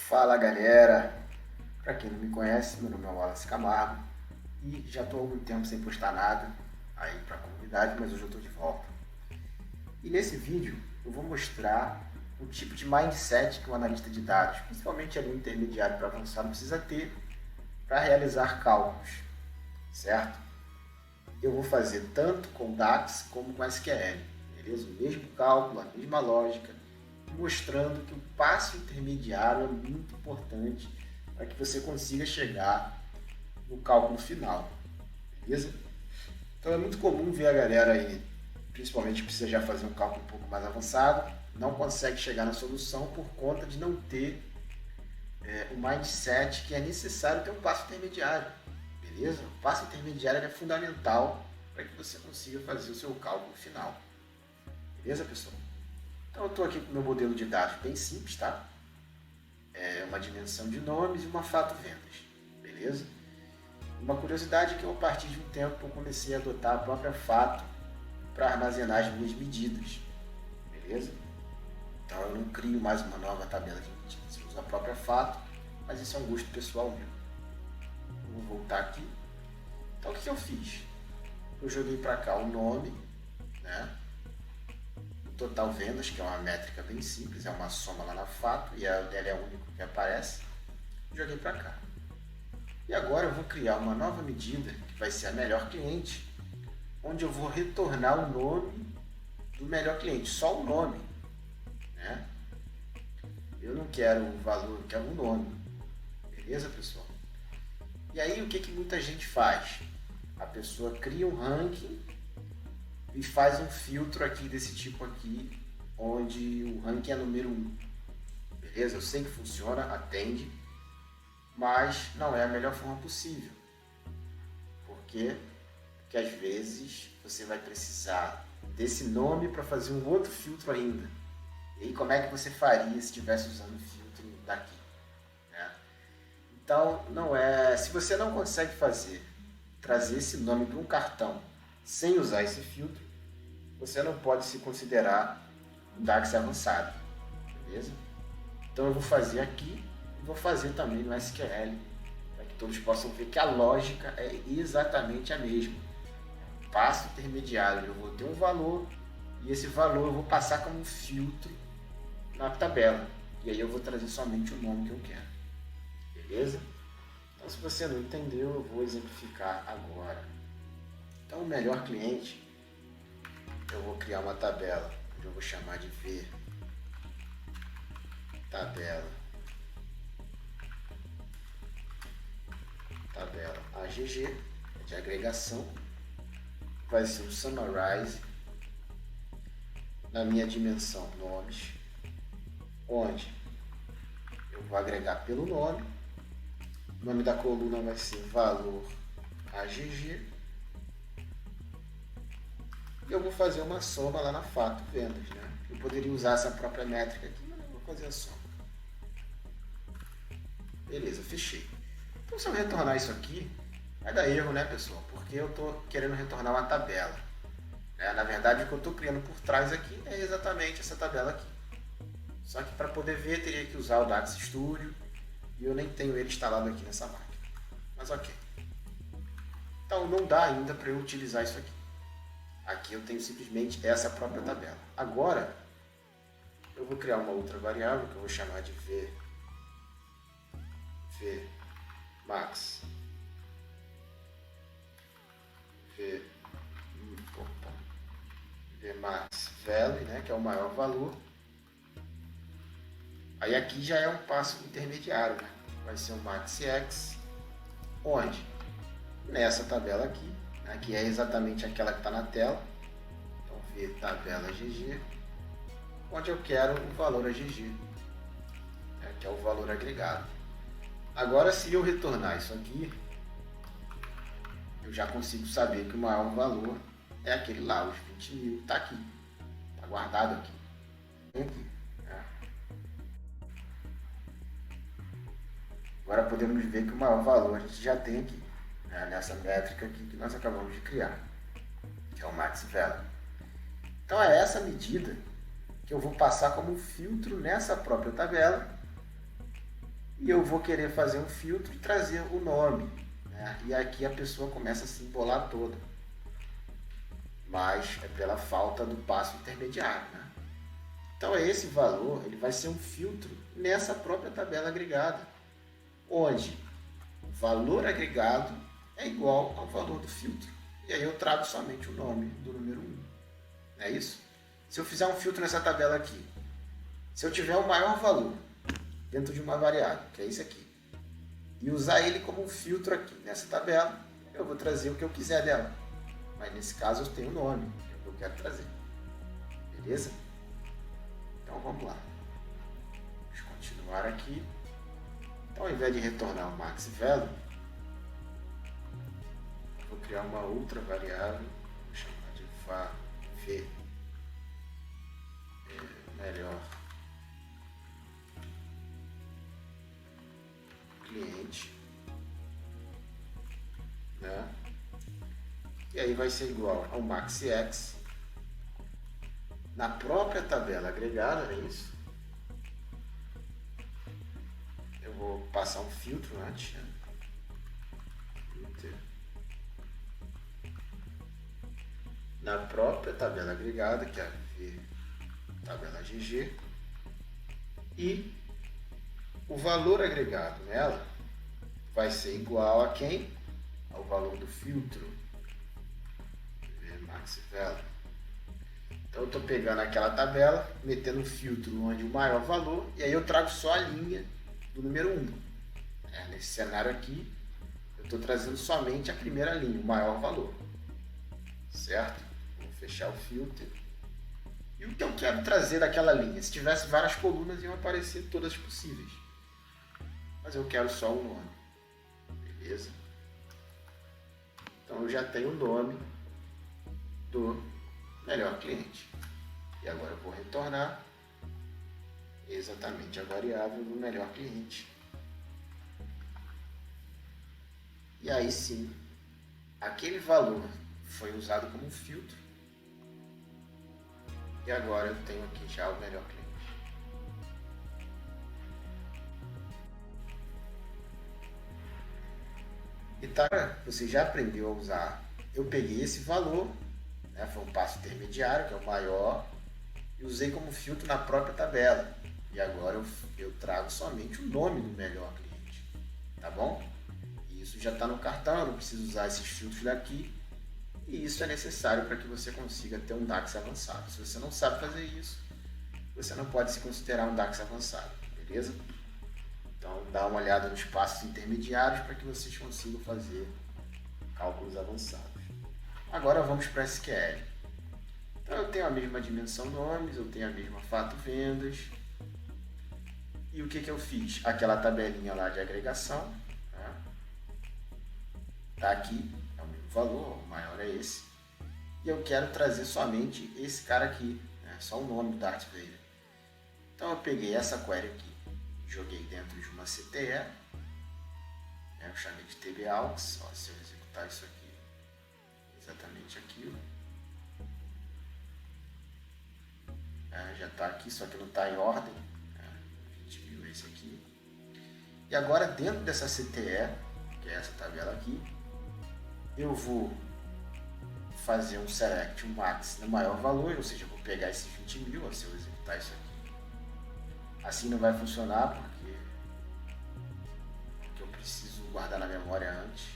Fala galera, para quem não me conhece, meu nome é Wallace Camargo e já estou há algum tempo sem postar nada aí para a comunidade, mas hoje eu estou de volta. E nesse vídeo eu vou mostrar o tipo de mindset que um analista de dados, principalmente ali intermediário para avançado, precisa ter para realizar cálculos, certo? Eu vou fazer tanto com DAX como com SQL, beleza? O mesmo cálculo, a mesma lógica, mostrando que o passo intermediário é muito importante para que você consiga chegar no cálculo final, beleza? Então é muito comum ver a galera aí, principalmente que precisa já fazer um cálculo um pouco mais avançado, não consegue chegar na solução por conta de não ter o mindset que é necessário ter um passo intermediário, beleza? O passo intermediário é fundamental para que você consiga fazer o seu cálculo final, beleza, pessoal? Então eu estou aqui com o meu modelo de dados bem simples, tá? É uma dimensão de nomes e uma fato vendas, beleza? Uma curiosidade é que eu, a partir de um tempo, eu comecei a adotar a própria fato para armazenar as minhas medidas, beleza? Então eu não crio mais uma nova tabela de medidas, eu uso a própria fato, mas isso é um gosto pessoal meu. Vou voltar aqui. Então o que eu fiz? Eu joguei para cá o nome, né? Total vendas, que é uma métrica bem simples, é uma soma lá na fato e ela é o único que aparece. Joguei para cá. E agora eu vou criar uma nova medida que vai ser a melhor cliente, onde eu vou retornar o nome do melhor cliente, só o nome, né? Eu não quero o valor, eu quero o nome, beleza, pessoal? E aí o que muita gente faz? A pessoa cria um ranking e faz um filtro aqui desse tipo aqui, onde o ranking é número 1. Beleza? Eu sei que funciona, atende, mas não é a melhor forma possível. Por quê? Porque às vezes você vai precisar desse nome para fazer um outro filtro ainda. E aí como é que você faria se estivesse usando o filtro daqui? Né? Então, não é. Se você não consegue trazer esse nome para um cartão sem usar esse filtro, você não pode se considerar um DAX avançado, beleza? Então eu vou fazer aqui e vou fazer também no SQL, para que todos possam ver que a lógica é exatamente a mesma. Passo intermediário, eu vou ter um valor e esse valor eu vou passar como um filtro na tabela. E aí eu vou trazer somente o nome que eu quero, beleza? Então se você não entendeu, eu vou exemplificar agora. Então o melhor cliente, eu vou criar uma tabela, onde eu vou chamar de V tabela AGG, de agregação, vai ser o summarize na minha dimensão nomes, onde eu vou agregar pelo nome, o nome da coluna vai ser valor AGG, e eu vou fazer uma soma lá na fato vendas, né? Eu poderia usar essa própria métrica aqui, mas eu vou fazer a soma. Beleza, fechei. Então se eu retornar isso aqui, vai dar erro, né, pessoal? Porque eu estou querendo retornar uma tabela. Na verdade, o que eu estou criando por trás aqui é exatamente essa tabela aqui. Só que para poder ver, teria que usar o DAX Studio, e eu nem tenho ele instalado aqui nessa máquina. Mas ok. Então não dá ainda para eu utilizar isso aqui. Aqui eu tenho simplesmente essa própria tabela. Agora, eu vou criar uma outra variável que eu vou chamar de Vmax. Vmax value, né, que é o maior valor. Aí aqui já é um passo intermediário, né? Vai ser o maxx, onde nessa tabela aqui, né, que é exatamente aquela que está na tela, então V tabela GG, onde eu quero o valor AGG, né, que é o valor agregado. Agora, se eu retornar isso aqui, eu já consigo saber que o maior valor é aquele lá, os 20 mil, está aqui, está guardado aqui. Né? Agora podemos ver que o maior valor a gente já tem aqui, né, nessa métrica aqui que nós acabamos de criar, que é o max value. Então é essa medida que eu vou passar como filtro nessa própria tabela e eu vou querer fazer um filtro e trazer o nome, né? E aqui a pessoa começa a se embolar toda, mas é pela falta do passo intermediário, né? Então esse valor ele vai ser um filtro nessa própria tabela agregada, onde o valor agregado é igual ao valor do filtro. E aí eu trago somente o nome do número 1. Não é isso? Se eu fizer um filtro nessa tabela aqui, se eu tiver o maior valor dentro de uma variável, que é isso aqui, e usar ele como um filtro aqui nessa tabela, eu vou trazer o que eu quiser dela. Mas nesse caso eu tenho o nome, que é o que eu quero trazer. Beleza? Então vamos lá. Vamos continuar aqui. Então, ao invés de retornar o max value, eu vou criar uma outra variável, vou chamar de v melhor cliente, né? E aí vai ser igual ao maxx na própria tabela agregada, é isso? Eu vou passar um filtro antes, né? Filter. Na própria tabela agregada, que é a tabela GG, e o valor agregado nela vai ser igual a quem? Ao valor do filtro max value. Então eu estou pegando aquela tabela, metendo um filtro onde o maior valor, e aí eu trago só a linha do número 1. Nesse cenário aqui, eu estou trazendo somente a primeira linha, o maior valor. Certo? Vou fechar o filtro. E o que eu quero trazer daquela linha? Se tivesse várias colunas, iam aparecer todas possíveis. Mas eu quero só o nome. Beleza? Então eu já tenho o nome do melhor cliente. E agora eu vou retornar exatamente a variável do melhor cliente. E aí sim, aquele valor foi usado como filtro. E agora eu tenho aqui já o melhor cliente. E tá, você já aprendeu a usar. Eu peguei esse valor, né, foi um passo intermediário, que é o maior, e usei como filtro na própria tabela. E agora eu trago somente o nome do melhor cliente. Tá bom? E isso já está no cartão, eu não preciso usar esses filtros daqui. E isso é necessário para que você consiga ter um DAX avançado. Se você não sabe fazer isso, você não pode se considerar um DAX avançado, beleza? Então dá uma olhada nos passos intermediários para que vocês consigam fazer cálculos avançados. Agora vamos para SQL. Então eu tenho a mesma dimensão nomes, eu tenho a mesma fato vendas. E o que eu fiz? Aquela tabelinha lá de agregação, tá? Tá aqui, é o mesmo valor, o maior é esse. E eu quero trazer somente esse cara aqui, né? Só o nome do Darth Vader. Então eu peguei essa query aqui, joguei dentro de uma CTE, né? Eu chamei de tbaux, se eu executar isso aqui, exatamente aquilo. Já está aqui, só que não está em ordem. A gente viu esse aqui. E agora dentro dessa CTE, que é essa tabela aqui, eu vou fazer um select, um max no maior valor, ou seja, eu vou pegar esses 20.000, se eu executar isso aqui. Assim não vai funcionar porque eu preciso guardar na memória antes.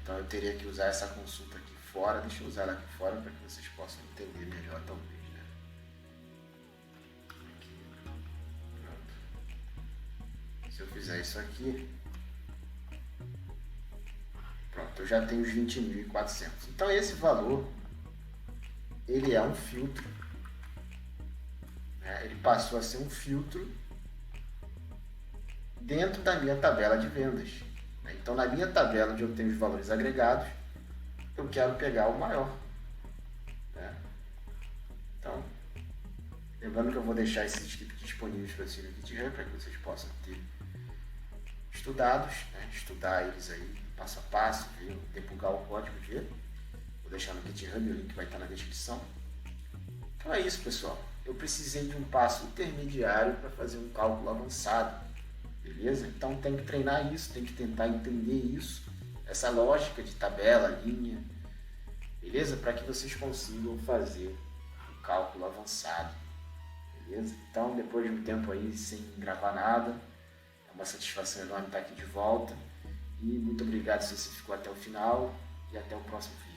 Então eu teria que usar essa consulta aqui fora. Deixa eu usar ela aqui fora para que vocês possam entender melhor talvez, né? Aqui. Pronto. Se eu fizer isso aqui, pronto, eu já tenho os 20.400. Então esse valor, ele é um filtro, né? Ele passou a ser um filtro dentro da minha tabela de vendas. Então na minha tabela onde eu tenho os valores agregados, eu quero pegar o maior, né? Então, lembrando que eu vou deixar esses scripts disponíveis para vocês no GitHub, para que vocês possam ter estudados, né? Estudar eles aí passo a passo, ver, depurar o código, ver. Vou deixar no GitHub, o link vai estar na descrição. Então é isso, pessoal. eu precisei de um passo intermediário para fazer um cálculo avançado, beleza? Então tem que treinar isso, tem que tentar entender isso, essa lógica de tabela, linha, beleza? Para que vocês consigam fazer um cálculo avançado, beleza? Então, depois de um tempo aí sem gravar nada, é uma satisfação enorme estar aqui de volta. E muito obrigado se você ficou até o final e até o próximo vídeo.